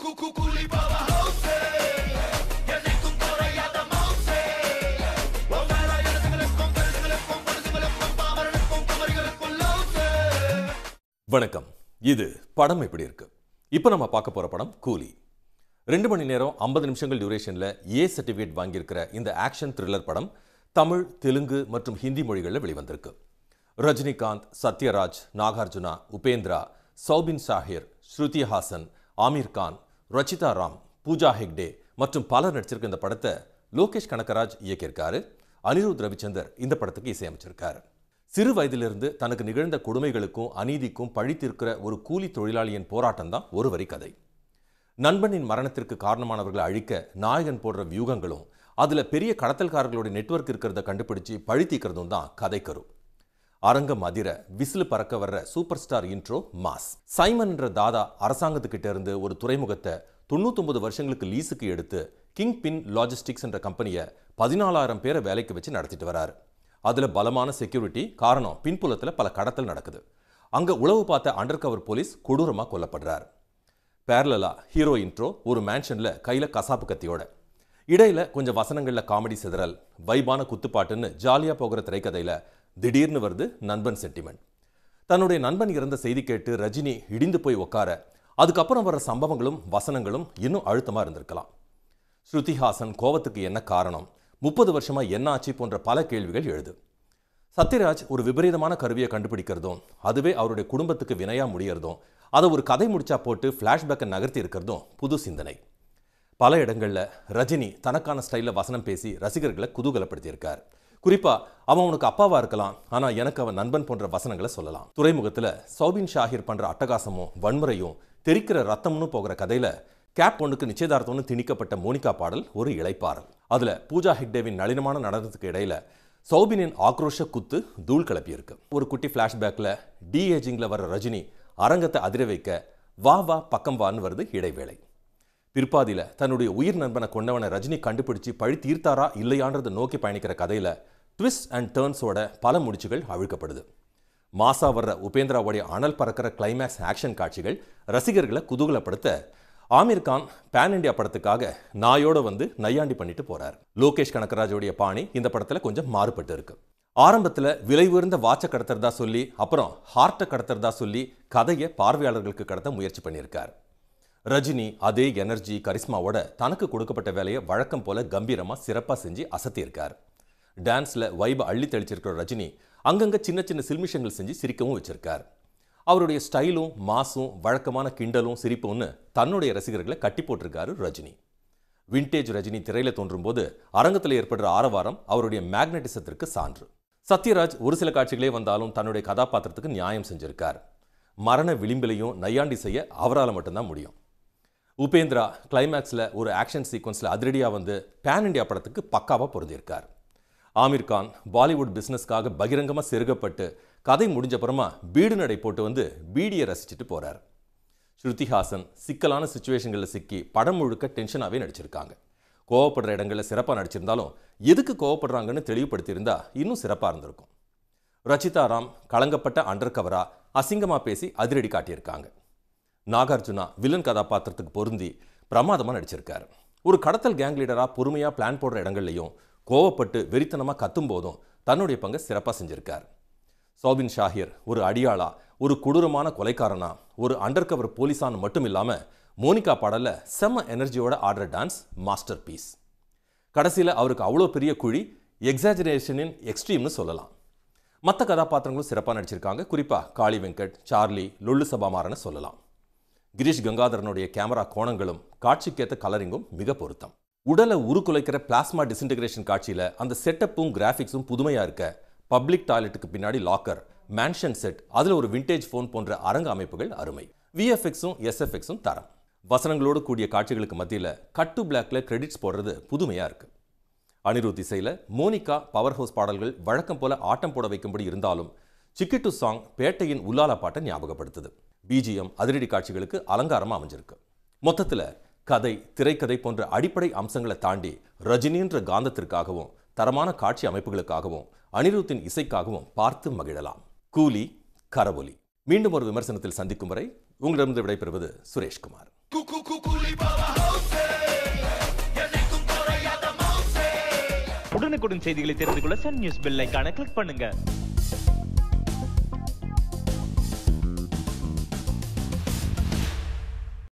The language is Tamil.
வணக்கம். இது படம் எப்படி இருக்கு? இப்போ நம்ம பார்க்க போற படம் கூலி. 2 மணி நேரம் 50 நிமிஷங்கள் டியூரேஷன்ல ஏ சர்டிஃபிகேட் வாங்கியிருக்கிற இந்த ஆக்ஷன் த்ரில்லர் படம் தமிழ், தெலுங்கு மற்றும் ஹிந்தி மொழிகளில் வெளிவந்திருக்கு. ரஜினிகாந்த், சத்யராஜ், நாகார்ஜுனா, உபேந்திரா, சௌபின் ஷாஹிர், ஸ்ருதி ஹாசன், ஆமீர் கான், ரச்சிதா ராம், பூஜா ஹெக்டே மற்றும் பலர் நடிச்சிருக்க இந்த படத்தை லோகேஷ் கனகராஜ் இயக்கியிருக்காரு. அனிருத் ரவிச்சந்தர் இந்த படத்துக்கு இசையமைச்சிருக்காரு. சிறு வயதிலிருந்து தனக்கு நிகழ்ந்த கொடுமைகளுக்கும் அநீதிக்கும் பழி தீர்க்கிற ஒரு கூலி தொழிலாளியின் போராட்டம் தான் ஒரு வரி கதை. நண்பனின் மரணத்திற்கு காரணமானவர்களை அழிக்க நாயகன் போடுற வியூகங்களும் அதுல பெரிய கடத்தல்காரர்களுடைய நெட்வொர்க் இருக்கிறத கண்டுபிடிச்சு பழி தீர்க்கிறதும் தான் கதைக்கரு. அரங்கம் அதிர விசில் பறக்க வர்ற super star intro mass. Simon என்ற தாதா அரசாங்கத்துக்கிட்ட இருந்து ஒரு துறைமுகத்தை 99 வருஷங்களுக்கு லீஸுக்கு எடுத்து கிங் பின் லாஜிஸ்டிக்ஸ் என்ற கம்பெனியை 14,000 பேரை வேலைக்கு வச்சு நடத்திட்டு வராரு. அதுல பலமான செக்யூரிட்டி காரணம், பின்புலத்துல பல கடத்தல் நடக்குது. அங்க உளவு பார்த்த அண்டர் கவர் போலீஸ் கொடூரமா கொல்லப்படுறாரு. பேரலா ஹீரோ இன்ட்ரோ ஒரு மேன்ஷன்ல கையில கசாப்பு கத்தியோட, இடையில கொஞ்சம் வசனங்கள்ல காமெடி சிதறல், வைபான குத்துப்பாட்டுன்னு ஜாலியா போகிற திரைக்கதையில திடீர்னு வருது நண்பன் சென்டிமெண்ட். தன்னுடைய நண்பன் இறந்த செய்தி கேட்டு ரஜினி இடிந்து போய் உட்கார, அதுக்கப்புறம் வர சம்பவங்களும் வசனங்களும் இன்னும் அழுத்தமா இருந்திருக்கலாம். ஸ்ருதி ஹாசன் கோவத்துக்கு என்ன காரணம், 30 வருஷமா என்ன ஆச்சு போன்ற பல கேள்விகள் எழுது. சத்யராஜ் ஒரு விபரீதமான கருவியை கண்டுபிடிக்கிறதும் அதுவே அவருடைய குடும்பத்துக்கு வினையா முடியறதும் அதை ஒரு கதை முடிச்சா போட்டு பிளாஷ்பேக்கை நகர்த்தி இருக்கிறதும் புது சிந்தனை. பல இடங்கள்ல ரஜினி தனக்கான ஸ்டைல வசனம் பேசி ரசிகர்களை குதூகலப்படுத்தியிருக்கார். குறிப்பா அவன் உனக்கு அப்பாவா இருக்கலாம், ஆனா எனக்கு அவன் நண்பன் போன்ற வசனங்களை சொல்லலாம். துறைமுகத்துல சௌபின் ஷாஹிர் பண்ற அட்டகாசமும் வன்முறையும் தெரிக்கிற ரத்தம்னு போகிற கதையில கேப் பொண்ணுக்கு நிச்சயதார்த்தம்னு திணிக்கப்பட்ட மோனிகா பாடல் ஒரு இளைப்பாறல். அதுல பூஜா ஹெக்டேவின் நளினமான நடனத்துக்கு இடையில சௌபினின் ஆக்ரோஷ குத்து தூள் கிளப்பி இருக்கு. ஒரு குட்டி பிளாஷ்பேக்ல ஏஜிங்ல வர ரஜினி அரங்கத்தை அதிர வைக்க வா வா பக்கம் வான்னு வருது இடைவேளை. பிற்பாதியில தன்னுடைய உயிர் நண்பனை கொண்டவனை ரஜினி கண்டுபிடிச்சு பழி தீர்த்தாரா இல்லையான்றதை நோக்கி பயணிக்கிற கதையில ட்விஸ்ட் அண்ட் டர்ன்ஸோட பல முடிச்சுகள் அவிழ்க்கப்படுது. மாசா வர்ற உபேந்திராவுடைய அனல் பறக்கிற கிளைமேக்ஸ் ஆக்ஷன் காட்சிகள் ரசிகர்களை குதூகலப்படுத்த, ஆமீர் கான் பேன் இண்டியா படத்துக்காக நாயோட வந்து நையாண்டி பண்ணிட்டு போறார். லோகேஷ் கனகராஜோடைய பாணி இந்த படத்துல கொஞ்சம் மாறுபட்டு இருக்கு. ஆரம்பத்துல விலை உயர்ந்த வாட்சை கடத்துறதா சொல்லி அப்புறம் ஹார்ட்டை கடத்துறதா சொல்லி கதையை பார்வையாளர்களுக்கு கடத்த முயற்சி பண்ணியிருக்கார். ரஜினி அதே எனர்ஜி கரிஸ்மாவோட தனக்கு கொடுக்கப்பட்ட வேலையை வழக்கம் போல கம்பீரமா சிறப்பா செஞ்சு அசத்தியிருக்கார். டான்ஸ்ல வைபை அள்ளி தெளிச்சிருக்கிற ரஜினி அங்கங்க சின்ன சின்ன சில்மிஷங்கள் செஞ்சு சிரிக்கவும் வச்சிருக்கார். அவருடைய ஸ்டைலும் மாசும் வழக்கமான கிண்டலும் சிரிப்பும்னு தன்னுடைய ரசிகர்களை கட்டி போட்டிருக்காரு ரஜினி. விண்டேஜ் ரஜினி திரையில தோன்றும் போது அரங்கத்தில் ஏற்படுற ஆரவாரம் அவருடைய மேக்னட்டிசத்திற்கு சான்று. சத்யராஜ் ஒரு சில காட்சிகளே வந்தாலும் தன்னுடைய கதாபாத்திரத்துக்கு நியாயம் செஞ்சிருக்கார். மரண விளிம்பிலையும் நையாண்டி செய்ய அவரால் மட்டும்தான் முடியும். உபேந்திரா கிளைமேக்ஸ்ல ஒரு ஆக்ஷன் சீக்வன்ஸ்ல அதிரடியா வந்து பேன் இண்டியா படத்துக்கு பக்காவா பொருந்திருக்கார். ஆமீர் கான் பாலிவுட் பிசினஸ்க்காக பகிரங்கமா செருகப்பட்டு கதை முடிஞ்சப்புறமா பீடு நடை போட்டு வந்து பீடியை ரசிச்சுட்டு போறார். ஸ்ருதி ஹாசன் சிக்கலான சிச்சுவேஷன்களில் சிக்கி படம் முழுக்க டென்ஷனாகவே நடிச்சிருக்காங்க. கோவப்படுற இடங்களில் சிறப்பாக நடிச்சிருந்தாலும் எதுக்கு கோவப்படுறாங்கன்னு தெளிவுபடுத்தியிருந்தா இன்னும் சிறப்பாக இருந்திருக்கும். ரச்சிதா ராம் கலங்கப்பட்ட அண்டர் கவரா அசிங்கமாக பேசி அதிரடி காட்டியிருக்காங்க. நாகார்ஜுனா வில்லன் கதாபாத்திரத்துக்கு பொருந்தி பிரமாதமாக நடிச்சிருக்காரு. ஒரு கடத்தல் கேங் லீடராக பொறுமையாக பிளான் போடுற இடங்கள்லையும் கோவப்பட்டு வெறித்தனமாக கத்தும் போதும் தன்னுடைய பங்கை சிறப்பாக செஞ்சிருக்கார். சௌபின் ஷாஹிர் ஒரு அடியாளா, ஒரு கொடூரமான கொலைக்காரனா, ஒரு அண்டர் கவர் போலீஸான்னு மட்டும் இல்லாம மோனிகா பாடல்ல செம்ம எனர்ஜியோட ஆடுற டான்ஸ் மாஸ்டர் பீஸ். கடைசியில் அவருக்கு அவ்வளோ பெரிய குழி எக்ஸாஜரேஷனின் எக்ஸ்ட்ரீம்னு சொல்லலாம். மற்ற கதாபாத்திரங்களும் சிறப்பாக நடிச்சிருக்காங்க. குறிப்பா காளி வெங்கட், சார்லி, லொல்லு சபாமாரன்னு சொல்லலாம். கிரீஷ் கங்காதரனுடைய கேமரா கோணங்களும் காட்சிக்கேற்ற கலரிங்கும் மிக பொருத்தம். உடலை உருக்குலைக்கிற பிளாஸ்மா டிஸ்இன்டகிரேஷன் காட்சியில அந்த செட்டப்பும் கிராஃபிக்ஸும் புதுமையா இருக்க, பப்ளிக் டாய்லெட்டுக்கு பின்னாடி லாக்கர், மேன்ஷன் செட், அதுல ஒரு விண்டேஜ் போன் போன்ற அரங்க அமைப்புகள் அருமை. விஎஃப்எக்ஸும் எஸ்எஃப்எக்ஸும் தரம். வசனங்களோடு கூடிய காட்சிகளுக்கு மத்தியில கட் டு பிளாக்ல கிரெடிட்ஸ் போடுறது புதுமையா இருக்கு. அனிருத் இசையில மோனிகா பவர் ஹவுஸ் பாடல்கள் வழக்கம் போல ஆட்டம் போட வைக்கும்படி இருந்தாலும் சிக்கிட்டு சாங் பேட்டையின் உல்லால பாட்டை ஞாபகப்படுத்துது. பிஜிஎம் அதிரடி காட்சிகளுக்கு அலங்காரமா அமைஞ்சிருக்கு. மொத்தத்துல கதை, திரைக்கதை போன்ற அடிப்படை அம்சங்களை தாண்டி ரஜினின்ற காந்தத்திற்காகவும் தரமான காட்சி அமைப்புகளுக்காகவும் அனிருத்தின் இசைக்காகவும் பார்த்து மகிழலாம். கூலி கரவொலி. மீண்டும் ஒரு விமர்சனத்தில் சந்திக்கும் வரை உங்களிடமிருந்து விடைபெறுவது சுரேஷ்குமார். உடனுக்குடன் செய்திகளை தெரிந்து கொள்ள சன் நியூஸ் பெல் ஐகானை கிளிக் பண்ணுங்க.